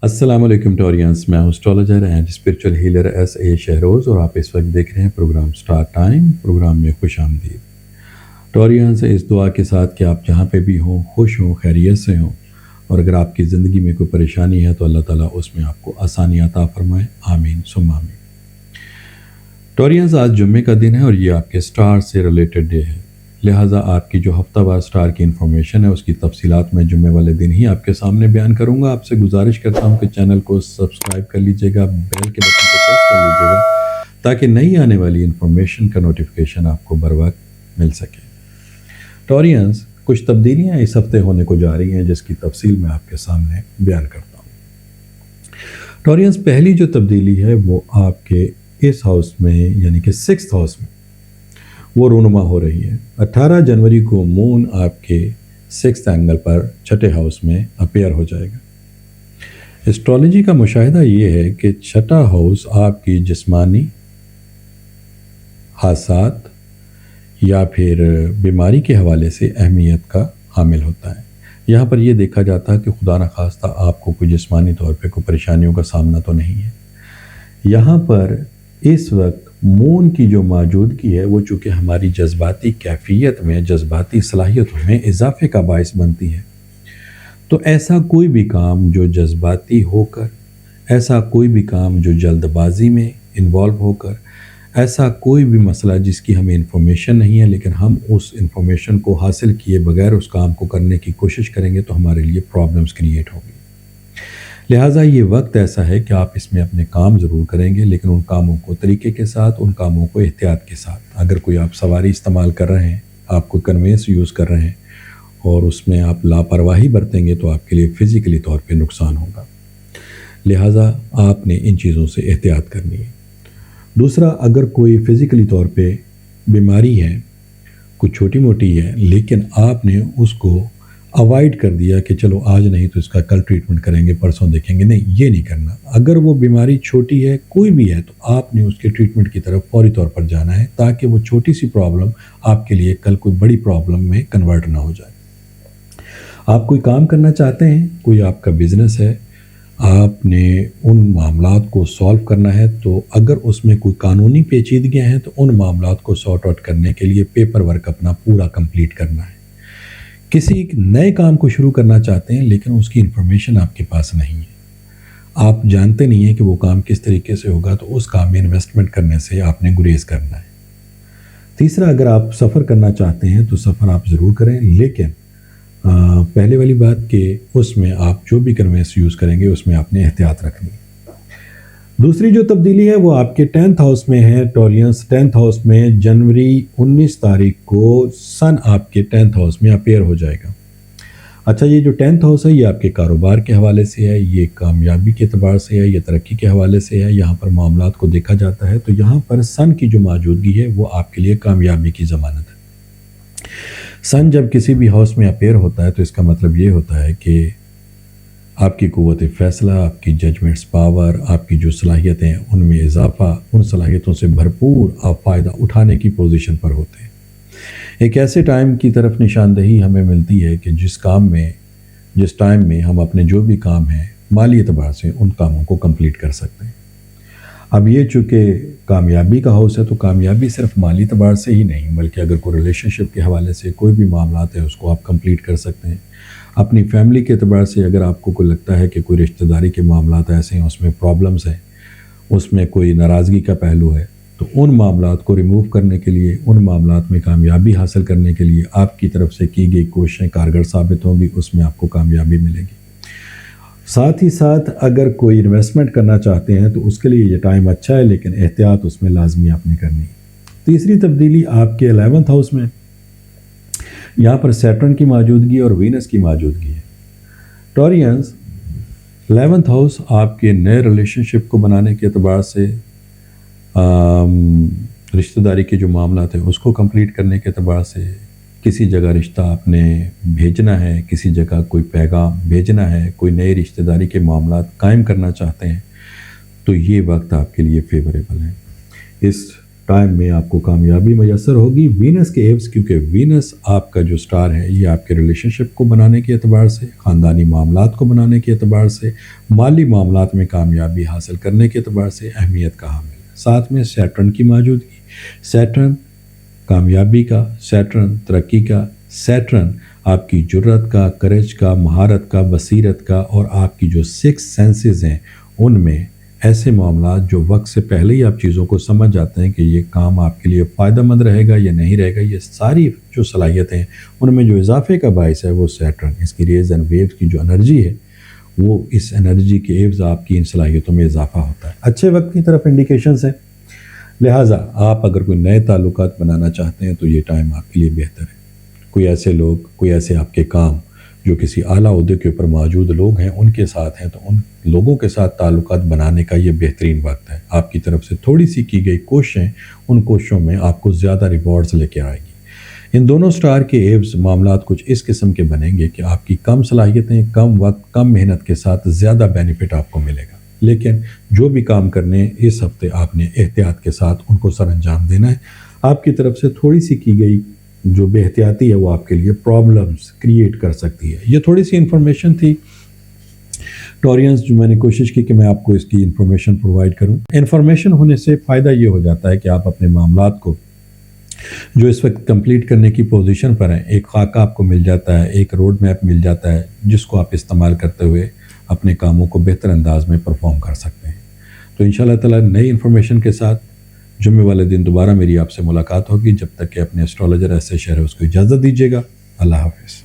السلام علیکم ٹورینس، میں ہوں astrologer and spiritual healer S A Shahroz, اور آپ اس وقت دیکھ رہے ہیں پروگرام سٹار ٹائم۔ پروگرام میں خوش آمدید ٹورینس، اس دعا کے ساتھ کہ آپ جہاں پہ بھی ہوں خوش ہوں، خیریت سے ہوں، اور اگر آپ کی زندگی میں کوئی پریشانی ہے تو اللہ تعالیٰ اس میں آپ کو آسانی عطا فرمائے، آمین ثم آمین۔ ٹورینس، آج جمعے کا دن ہے اور یہ آپ کے سٹار سے ریلیٹڈ ڈے ہے، لہٰذا آپ کی جو ہفتہ وار سٹار کی انفارمیشن ہے اس کی تفصیلات میں جمعے والے دن ہی آپ کے سامنے بیان کروں گا۔ آپ سے گزارش کرتا ہوں کہ چینل کو سبسکرائب کر لیجئے گا، بیل کے بٹن کو پریس کر لیجئے گا تاکہ نئی آنے والی انفارمیشن کا نوٹیفیکیشن آپ کو بر وقت مل سکے۔ ٹورینس، کچھ تبدیلیاں اس ہفتے ہونے کو جا رہی ہیں جس کی تفصیل میں آپ کے سامنے بیان کرتا ہوں۔ ٹورینس، پہلی جو تبدیلی ہے وہ آپ کے اس ہاؤس میں یعنی کہ 6th ہاؤس میں وہ رونما ہو رہی ہے۔ 18 جنوری کو مون آپ کے 6th اینگل پر چھٹے ہاؤس میں اپیئر ہو جائے گا۔ ایسٹرالوجی کا مشاہدہ یہ ہے کہ چھٹا ہاؤس آپ کی جسمانی حادثات یا پھر بیماری کے حوالے سے اہمیت کا حامل ہوتا ہے۔ یہاں پر یہ دیکھا جاتا ہے کہ خدا نخواستہ آپ کو کوئی جسمانی طور پہ کوئی پریشانیوں کا سامنا تو نہیں ہے۔ یہاں پر اس وقت مون کی جو موجودگی ہے وہ چونکہ ہماری جذباتی کیفیت میں، جذباتی صلاحیتوں میں اضافے کا باعث بنتی ہے، تو ایسا کوئی بھی کام جو جذباتی ہو کر، ایسا کوئی بھی کام جو جلد بازی میں انوالو ہو کر، ایسا کوئی بھی مسئلہ جس کی ہمیں انفارمیشن نہیں ہے لیکن ہم اس انفارمیشن کو حاصل کیے بغیر اس کام کو کرنے کی کوشش کریں گے تو ہمارے لیے پرابلمز کریٹ ہوگی۔ لہٰذا یہ وقت ایسا ہے کہ آپ اس میں اپنے کام ضرور کریں گے لیکن ان کاموں کو طریقے کے ساتھ، ان کاموں کو احتیاط کے ساتھ۔ اگر کوئی آپ سواری استعمال کر رہے ہیں، آپ کو کنوینس یوز کر رہے ہیں اور اس میں آپ لاپرواہی برتیں گے تو آپ کے لیے فزیکلی طور پہ نقصان ہوگا، لہٰذا آپ نے ان چیزوں سے احتیاط کرنی ہے۔ دوسرا، اگر کوئی فزیکلی طور پہ بیماری ہے، کوئی چھوٹی موٹی ہے، لیکن آپ نے اس کو اوائڈ کر دیا کہ چلو آج نہیں تو اس کا کل ٹریٹمنٹ کریں گے، پرسوں دیکھیں گے، نہیں، یہ نہیں کرنا۔ اگر وہ بیماری چھوٹی ہے، کوئی بھی ہے، تو آپ نے اس کے ٹریٹمنٹ کی طرف فوری طور پر جانا ہے تاکہ وہ چھوٹی سی پرابلم آپ کے لیے کل کوئی بڑی پرابلم میں کنورٹ نہ ہو جائے۔ آپ کوئی کام کرنا چاہتے ہیں، کوئی آپ کا بزنس ہے، آپ نے ان معاملات کو سالو کرنا ہے، تو اگر اس میں کوئی قانونی پیچیدگیاں ہیں تو ان معاملات کو سارٹ آؤٹ کرنے کے لیے پیپر ورک اپنا پورا کمپلیٹ کرنا ہے۔ کسی نئے کام کو شروع کرنا چاہتے ہیں لیکن اس کی انفارمیشن آپ کے پاس نہیں ہے، آپ جانتے نہیں ہیں کہ وہ کام کس طریقے سے ہوگا، تو اس کام میں انویسٹمنٹ کرنے سے آپ نے گریز کرنا ہے۔ تیسرا، اگر آپ سفر کرنا چاہتے ہیں تو سفر آپ ضرور کریں، لیکن پہلے والی بات کہ اس میں آپ جو بھی کنوینس یوز کریں گے اس میں آپ نے احتیاط رکھنی ہے۔ دوسری جو تبدیلی ہے وہ آپ کے 10th ہاؤس میں ہے۔ ٹورینس، 10th ہاؤس میں جنوری 19 تاریخ کو سن آپ کے 10th ہاؤس میں اپیئر ہو جائے گا۔ اچھا، یہ جو 10th ہاؤس ہے یہ آپ کے کاروبار کے حوالے سے ہے، یہ کامیابی کے اعتبار سے ہے، یہ ترقی کے حوالے سے ہے، یہاں پر معاملات کو دیکھا جاتا ہے، تو یہاں پر سن کی جو موجودگی ہے وہ آپ کے لیے کامیابی کی ضمانت ہے۔ سن جب کسی بھی ہاؤس میں اپیئر ہوتا ہے تو اس کا مطلب یہ ہوتا ہے کہ آپ کی قوت فیصلہ، آپ کی ججمنٹس پاور، آپ کی جو صلاحیتیں ان میں اضافہ، ان صلاحیتوں سے بھرپور آپ فائدہ اٹھانے کی پوزیشن پر ہوتے ہیں۔ ایک ایسے ٹائم کی طرف نشاندہی ہمیں ملتی ہے کہ جس ٹائم میں ہم اپنے جو بھی کام ہیں مالی اعتبار سے ان کاموں کو کمپلیٹ کر سکتے ہیں۔ اب یہ چونکہ کامیابی کا ہاؤس ہے تو کامیابی صرف مالی اعتبار سے ہی نہیں بلکہ اگر کوئی ریلیشن شپ کے حوالے سے کوئی بھی معاملات ہے اس کو آپ کمپلیٹ کر سکتے ہیں۔ اپنی فیملی کے اعتبار سے اگر آپ کو کوئی لگتا ہے کہ کوئی رشتہ داری کے معاملات ایسے ہیں، اس میں پرابلمز ہیں، اس میں کوئی ناراضگی کا پہلو ہے، تو ان معاملات کو ریموو کرنے کے لیے، ان معاملات میں کامیابی حاصل کرنے کے لیے آپ کی طرف سے کی گئی کوششیں کارگر ثابت ہوں گی، اس میں آپ کو کامیابی ملے گی۔ ساتھ ہی ساتھ اگر کوئی انویسٹمنٹ کرنا چاہتے ہیں تو اس کے لیے یہ ٹائم اچھا ہے لیکن احتیاط اس میں لازمی آپ نے کرنی ہے۔ تیسری تبدیلی آپ کے 11th ہاؤس میں، یہاں پر سیٹرن کی موجودگی اور وینس کی موجودگی ہے۔ ٹورینس، 11th ہاؤس آپ کے نئے ریلیشن شپ کو بنانے کے اعتبار سے، رشتہ داری کے جو معاملات ہیں اس کو کمپلیٹ کرنے کے اعتبار سے، کسی جگہ رشتہ آپ نے بھیجنا ہے، کسی جگہ کوئی پیغام بھیجنا ہے، کوئی نئی رشتہ داری کے معاملات قائم کرنا چاہتے ہیں، تو یہ وقت آپ کے لیے فیوریبل ہے۔ اس ٹائم میں آپ کو کامیابی میسر ہوگی وینس کے ایوز، کیونکہ وینس آپ کا جو سٹار ہے یہ آپ کے ریلیشن شپ کو بنانے کے اعتبار سے، خاندانی معاملات کو بنانے کے اعتبار سے، مالی معاملات میں کامیابی حاصل کرنے کے اعتبار سے اہمیت کا حامل ہے۔ ساتھ میں سیٹرن کی موجودگی، سیٹرن کامیابی کا، سیٹرن ترقی کا، سیٹرن آپ کی جرت کا، کریج کا، مہارت کا، بصیرت کا، اور آپ کی جو 6 سینسز ہیں ان میں ایسے معاملات جو وقت سے پہلے ہی آپ چیزوں کو سمجھ جاتے ہیں کہ یہ کام آپ کے لیے فائدہ مند رہے گا یا نہیں رہے گا، یہ ساری جو صلاحیتیں ہیں ان میں جو اضافے کا باعث ہے وہ سیٹرن، اس کی ریز اینڈ ویوز کی جو انرجی ہے وہ اس انرجی کے ایوز آپ کی ان صلاحیتوں میں اضافہ ہوتا ہے۔ اچھے وقت کی طرف انڈیکیشنز ہیں، لہٰذا آپ اگر کوئی نئے تعلقات بنانا چاہتے ہیں تو یہ ٹائم آپ کے لیے بہتر ہے۔ کوئی ایسے لوگ، کوئی ایسے آپ کے کام جو کسی اعلیٰ عہدے کے اوپر موجود لوگ ہیں ان کے ساتھ ہیں، تو ان لوگوں کے ساتھ تعلقات بنانے کا یہ بہترین وقت ہے۔ آپ کی طرف سے تھوڑی سی کی گئی کوششیں ان کوششوں میں آپ کو زیادہ ریوارڈز لے کے آئے گی۔ ان دونوں سٹار کے ایوز معاملات کچھ اس قسم کے بنیں گے کہ آپ کی کم صلاحیتیں، کم وقت، کم محنت کے ساتھ زیادہ بینیفٹ آپ کو ملے گا، لیکن جو بھی کام کرنے اس ہفتے آپ نے احتیاط کے ساتھ ان کو سر انجام دینا ہے۔ آپ کی طرف سے تھوڑی سی کی گئی جو بے احتیاطی ہے وہ آپ کے لیے پرابلمز کریٹ کر سکتی ہے۔ یہ تھوڑی سی انفارمیشن تھی ٹورینز، جو میں نے کوشش کی کہ میں آپ کو اس کی انفارمیشن پرووائڈ کروں۔ انفارمیشن ہونے سے فائدہ یہ ہو جاتا ہے کہ آپ اپنے معاملات کو جو اس وقت کمپلیٹ کرنے کی پوزیشن پر ہیں، ایک خاکہ آپ کو مل جاتا ہے، ایک روڈ میپ مل جاتا ہے جس کو آپ استعمال کرتے ہوئے اپنے کاموں کو بہتر انداز میں پرفارم کر سکتے ہیں۔ تو انشاءاللہ تعالیٰ نئی انفارمیشن کے ساتھ جمعے والے دن دوبارہ میری آپ سے ملاقات ہوگی۔ جب تک کہ اپنے اسٹرالوجر ایسے شہر ہے اس کو اجازت دیجیے گا۔ اللہ حافظ۔